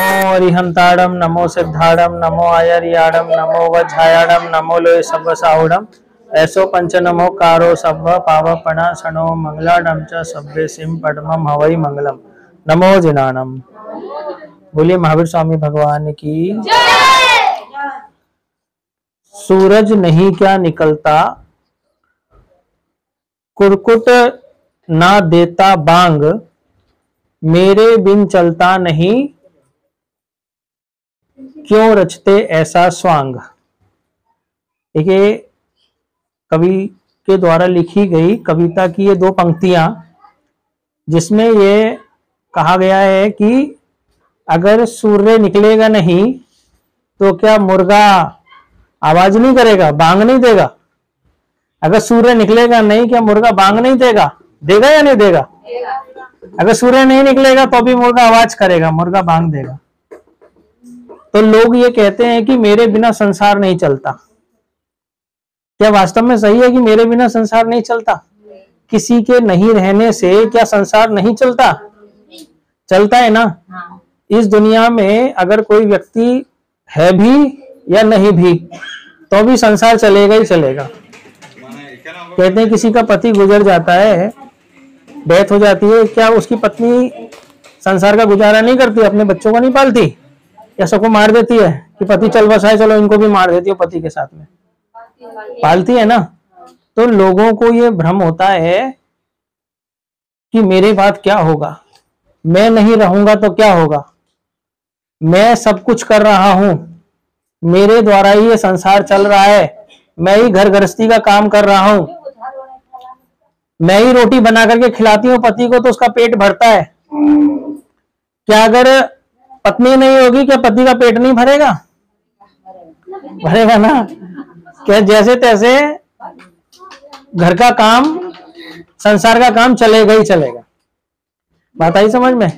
अरिहंताड़म नमो सिद्धाड़म नमो आयर्याड़म नमो वज्रायाड़म नमो लोय सब्ब साहुड़म ऐसो पंच नमो कारो सब्ब पावपणा सनो मंगलाडम च सब्बे सिम पद्मम हवै मंगलम नमो जिनानम। बोलिए महावीर स्वामी भगवान की। सूरज नहीं क्या निकलता, कुरकुट ना देता बांग, मेरे बिन चलता नहीं, क्यों रचते ऐसा स्वांग। देखिए, कवि के द्वारा लिखी गई कविता की ये दो पंक्तियां, जिसमें ये कहा गया है कि अगर सूर्य निकलेगा नहीं तो क्या मुर्गा आवाज नहीं करेगा, बांग नहीं देगा। अगर सूर्य निकलेगा नहीं, क्या मुर्गा बांग नहीं देगा? देगा या नहीं देगा? अगर सूर्य नहीं निकलेगा तो भी मुर्गा आवाज करेगा, मुर्गा बांग देगा। तो लोग ये कहते हैं कि मेरे बिना संसार नहीं चलता। क्या वास्तव में सही है कि मेरे बिना संसार नहीं चलता? किसी के नहीं रहने से क्या संसार नहीं चलता? चलता है ना। इस दुनिया में अगर कोई व्यक्ति है भी या नहीं भी तो भी संसार चलेगा ही चलेगा। कहते हैं किसी का पति गुजर जाता है, डेथ हो जाती है, क्या उसकी पत्नी संसार का गुजारा नहीं करती, अपने बच्चों को नहीं पालती, या सबको मार देती है कि पति चल बसा है, चलो इनको भी मार देती हो पति के साथ में? पालती है ना। तो लोगों को ये भ्रम होता है कि मेरे बाद क्या होगा, मैं नहीं रहूंगा तो क्या होगा, मैं सब कुछ कर रहा हूं, मेरे द्वारा ही ये संसार चल रहा है, मैं ही घर गृहस्थी का काम कर रहा हूं, मैं ही रोटी बना करके खिलाती हूँ पति को तो उसका पेट भरता है। क्या अगर पत्नी नहीं होगी क्या पति का पेट नहीं भरेगा? भरेगा ना। क्या जैसे तैसे घर का काम, संसार का काम चलेगा ही चलेगा। बात आई समझ में?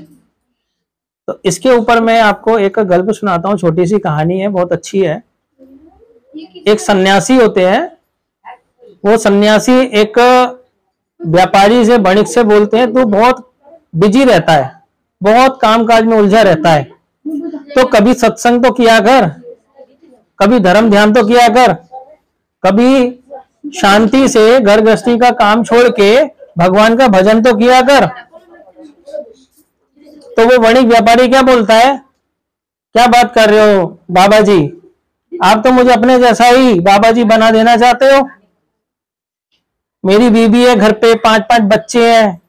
तो इसके ऊपर मैं आपको एक गल्प सुनाता हूँ, छोटी सी कहानी है, बहुत अच्छी है। एक सन्यासी होते हैं, वो सन्यासी एक व्यापारी से, वणिक से बोलते हैं तू बहुत बिजी रहता है, बहुत कामकाज में उलझा रहता है, तो कभी सत्संग तो किया कर, कभी धर्म ध्यान तो किया कर, कभी शांति से घर गृहस्थी का काम छोड़ के भगवान का भजन तो किया कर। तो वो वणिक व्यापारी क्या बोलता है, क्या बात कर रहे हो बाबा जी, आप तो मुझे अपने जैसा ही बाबा जी बना देना चाहते हो। मेरी बीवी है, घर पे 5-5 बच्चे हैं,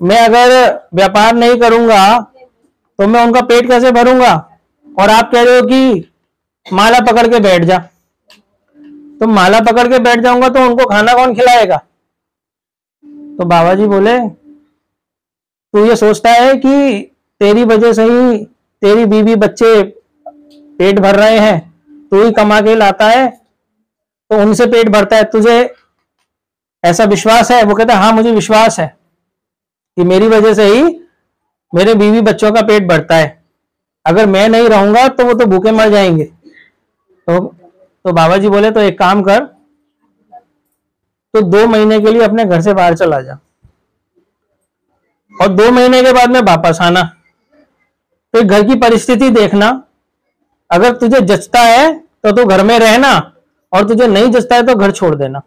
मैं अगर व्यापार नहीं करूंगा तो मैं उनका पेट कैसे भरूंगा? और आप कह रहे हो कि माला पकड़ के बैठ जा। तो माला पकड़ के बैठ जाऊंगा तो उनको खाना कौन खिलाएगा? तो बाबा जी बोले तू ये सोचता है कि तेरी वजह से ही तेरी बीवी बच्चे पेट भर रहे हैं, तू ही कमा के लाता है तो उनसे पेट भरता है, तुझे ऐसा विश्वास है? वो कहता है हाँ मुझे विश्वास है कि मेरी वजह से ही मेरे बीवी बच्चों का पेट भरता है, अगर मैं नहीं रहूंगा तो वो तो भूखे मर जाएंगे। तो बाबा जी बोले तो एक काम कर, तो 2 महीने के लिए अपने घर से बाहर चला जा और 2 महीने के बाद में वापस आना, तो घर की परिस्थिति देखना, अगर तुझे जचता है तो तू घर में रहना और तुझे नहीं जचता है तो घर छोड़ देना।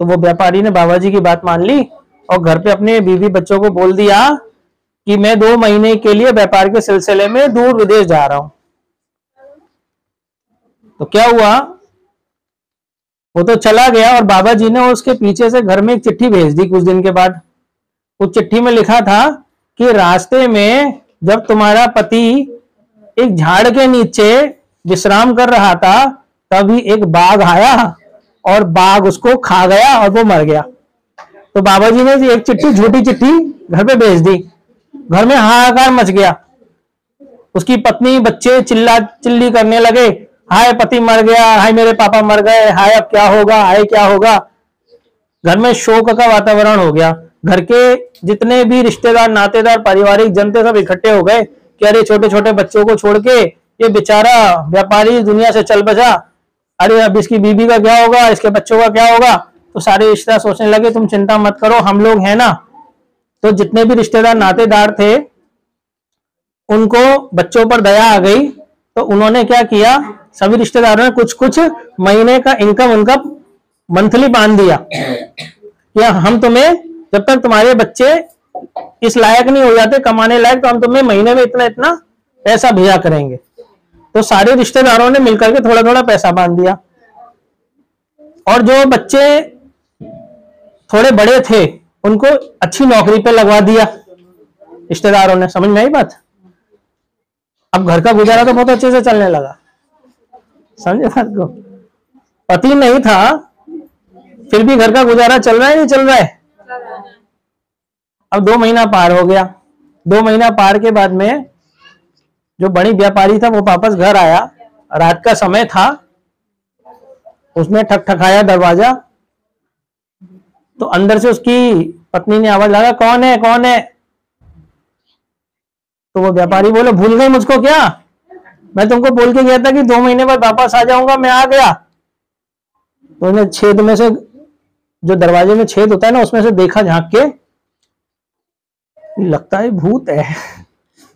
तो वो व्यापारी ने बाबा जी की बात मान ली और घर पे अपने बीवी बच्चों को बोल दिया कि मैं 2 महीने के लिए व्यापार के सिलसिले में दूर विदेश जा रहा हूं। तो क्या हुआ, वो तो चला गया और बाबा जी ने उसके पीछे से घर में एक चिट्ठी भेज दी कुछ दिन के बाद। उस चिट्ठी में लिखा था कि रास्ते में जब तुम्हारा पति एक झाड़ के नीचे विश्राम कर रहा था तभी एक बाघ आया और बाघ उसको खा गया और वो मर गया। तो बाबा जी ने एक चिट्ठी, छोटी चिट्ठी घर पे भेज दी। घर में हाहाकार मच गया, उसकी पत्नी बच्चे चिल्ला चिल्ली करने लगे, हाय पति मर गया, हाय मेरे पापा मर गए, हाय अब क्या होगा, हाय क्या होगा। घर में शोक का वातावरण हो गया। घर के जितने भी रिश्तेदार, नातेदार, पारिवारिक जनते सब इकट्ठे हो गए कि अरे छोटे छोटे बच्चों को छोड़ के ये बेचारा व्यापारी दुनिया से चल बचा, अरे अब इसकी बीबी का क्या होगा, इसके बच्चों का क्या होगा। तो सारे रिश्तेदार सोचने लगे तुम चिंता मत करो, हम लोग हैं ना। तो जितने भी रिश्तेदार नातेदार थे उनको बच्चों पर दया आ गई तो उन्होंने क्या किया, सभी रिश्तेदारों ने कुछ कुछ महीने का इनकम उनका मंथली बांध दिया कि हम तुम्हें, जब तक तुम्हारे बच्चे इस लायक नहीं हो जाते कमाने लायक, तो हम तुम्हें महीने में इतना इतना पैसा भेजा करेंगे। तो सारे रिश्तेदारों ने मिलकर के थोड़ा थोड़ा पैसा बांध दिया, और जो बच्चे थोड़े बड़े थे उनको अच्छी नौकरी पे लगवा दिया रिश्तेदारों ने। समझ में आई बात? अब घर का गुजारा तो बहुत अच्छे से चलने लगा। समझे बात को? पति नहीं था फिर भी घर का गुजारा चल रहा है, नहीं चल रहा है? अब 2 महीना पार हो गया। 2 महीना पार के बाद में जो बड़ी व्यापारी था वो वापस घर आया, रात का समय था, उसने ठकठकाया दरवाजा, तो अंदर से उसकी पत्नी ने आवाज लगा, कौन है कौन है? तो वो व्यापारी बोले, भूल गए मुझको क्या? मैं तुमको बोल के गया था कि 2 महीने बाद वापस आ जाऊंगा, मैं आ गया। तो उन्हें छेद में से, जो दरवाजे में छेद होता है ना, उसमें से देखा झांक के, लगता है भूत है,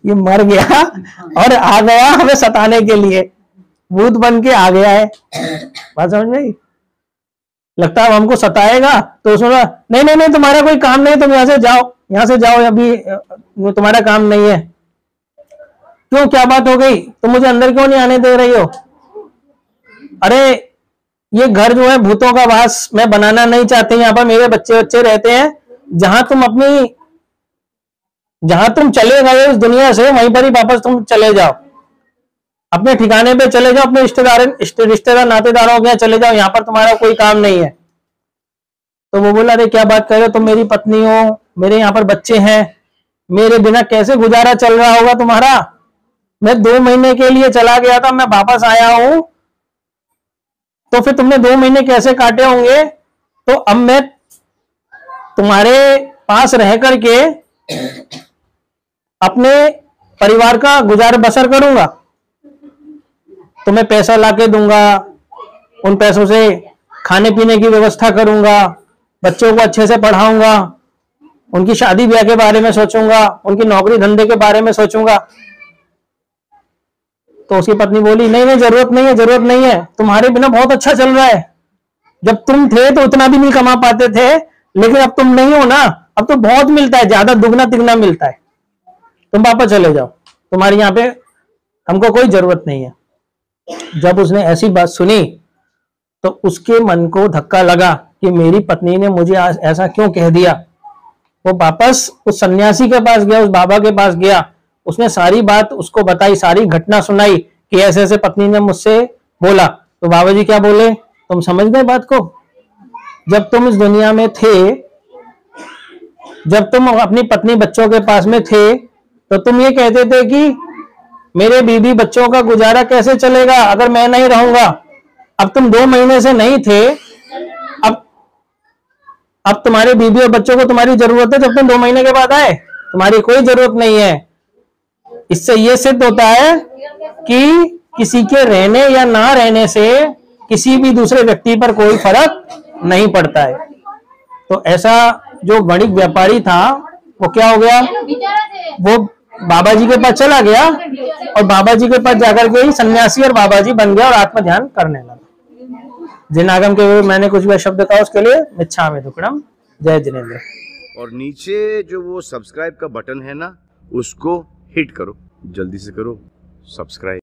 ये मर गया और आ गया हमें सताने के लिए, भूत बन के आ गया है। बात समझ में आई? लगता है हमको सताएगा। तो उसने बोला, नहीं नहीं नहीं, तुम्हारा कोई काम नहीं, तुम यहाँ से जाओ, यहाँ से जाओ, अभी तुम्हारा काम नहीं है। क्यों, क्या बात हो गई? तुम मुझे अंदर क्यों नहीं आने दे रही हो? अरे ये घर जो है भूतों का वास मैं बनाना नहीं चाहती, यहाँ पर मेरे बच्चे बच्चे रहते हैं, जहां तुम चले गए इस दुनिया से वहीं पर ही वापस तुम चले जाओ, अपने ठिकाने पे चले जाओ, अपने रिश्तेदार नातेदारों के यहाँ चले जाओ, यहाँ पर तुम्हारा कोई काम नहीं है। तो वो बोला, अरे क्या बात कर रहे हो, तुम मेरी पत्नी हो, मेरे यहाँ पर बच्चे हैं, मेरे बिना कैसे गुजारा चल रहा होगा तुम्हारा? मैं 2 महीने के लिए चला गया था, मैं वापस आया हूं, तो फिर तुमने 2 महीने कैसे काटे होंगे? तो अब मैं तुम्हारे पास रह करके अपने परिवार का गुजार बसर करूंगा, तुम्हें पैसा लाके दूंगा, उन पैसों से खाने पीने की व्यवस्था करूंगा, बच्चों को अच्छे से पढ़ाऊंगा, उनकी शादी ब्याह के बारे में सोचूंगा, उनकी नौकरी धंधे के बारे में सोचूंगा। तो उसकी पत्नी बोली, नहीं नहीं, जरूरत नहीं है, जरूरत नहीं है, तुम्हारे बिना बहुत अच्छा चल रहा है, जब तुम थे तो उतना भी नहीं कमा पाते थे, लेकिन अब तुम नहीं हो ना, अब तो बहुत मिलता है, ज्यादा दुगना तिगना मिलता है, तुम वापस चले जाओ, तुम्हारे यहाँ पे हमको कोई जरूरत नहीं है। जब उसने ऐसी बात सुनी तो उसके मन को धक्का लगा कि मेरी पत्नी ने मुझे आज ऐसा क्यों कह दिया। वो वापस उस सन्यासी के पास गया, उस बाबा के पास गया, उसने सारी बात उसको बताई, सारी घटना सुनाई कि ऐसे ऐसे पत्नी ने मुझसे बोला। तो बाबा जी क्या बोले, तुम समझ गए बात को? जब तुम इस दुनिया में थे, जब तुम अपनी पत्नी बच्चों के पास में थे, तो तुम ये कहते थे कि मेरे बीवी बच्चों का गुजारा कैसे चलेगा अगर मैं नहीं रहूंगा। अब तुम 2 महीने से नहीं थे, अब तुम्हारे बीवी और बच्चों को तुम्हारी जरूरत है, जब तुम 2 महीने के बाद आए, तुम्हारी कोई जरूरत नहीं है। इससे यह सिद्ध होता है कि किसी के रहने या ना रहने से किसी भी दूसरे व्यक्ति पर कोई फर्क नहीं पड़ता है। तो ऐसा जो वणिक व्यापारी था वो क्या हो गया, वो बाबा जी के पास चला गया और बाबा जी के पास जाकर के ही सन्यासी और बाबा जी बन गया और आत्म ध्यान करने लगा। जिन आगम के मैंने कुछ भी शब्द कहा उसके लिए मिच्छामि दुक्कडम। जय जिनेंद्र। और नीचे जो वो सब्सक्राइब का बटन है ना, उसको हिट करो, जल्दी से करो सब्सक्राइब।